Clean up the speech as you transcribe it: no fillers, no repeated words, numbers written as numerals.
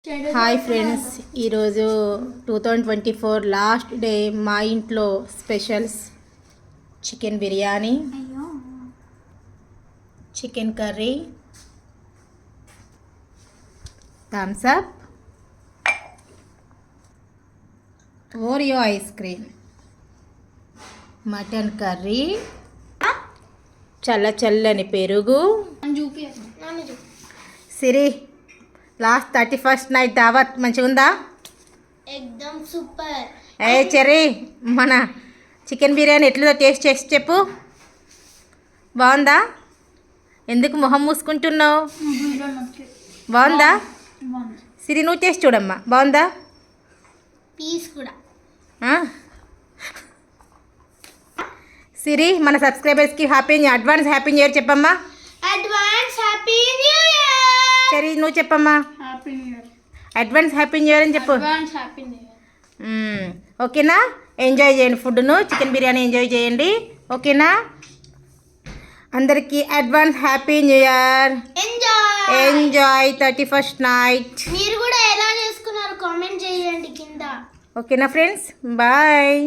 Hi friends, ఈరోజు 2024 last day. మా ఇంట్లో specials chicken biryani, chicken curry, Thums Up, Oreo ice cream, mutton curry, చల్లని పెరుగు. సిరి, లాస్ట్ 31st నైట్ దావత్ మంచిగా ఉందా? ఎక్దమ్ సూపర్. చెర్రీ, మన చికెన్ బిర్యానీ ఎట్లుందో టేస్ట్ చేసి చెప్పు. బాగుందా? ఎందుకు మొహం మూసుకుంటున్నావు? బాగుందా? సిరి, నువ్వు టేస్ట్ చూడమ్మా. బాగుందా? పీస్ కూడా. సిరి, మన సబ్స్క్రైబర్స్కి అడ్వాన్స్ హ్యాపీ న్యూ ఇయర్ చెప్పమ్మా. Advance happy new year. సరే, నువ్వు చెప్పమ్మా. Happy new year. Advance happy new year అని చెప్పు. Advance happy new year. ఓకేనా? ఎంజాయ్ చేయండి ఫుడ్ను, చికెన్ బిర్యానీ ఎంజాయ్ చేయండి. ఓకేనా? అందరికీ advance happy new year. Enjoy 31st night. మీరు కూడా ఎలా చేసుకున్నారు కామెంట్ చేయండి కింద. ఓకేనా ఫ్రెండ్స్? బాయ్.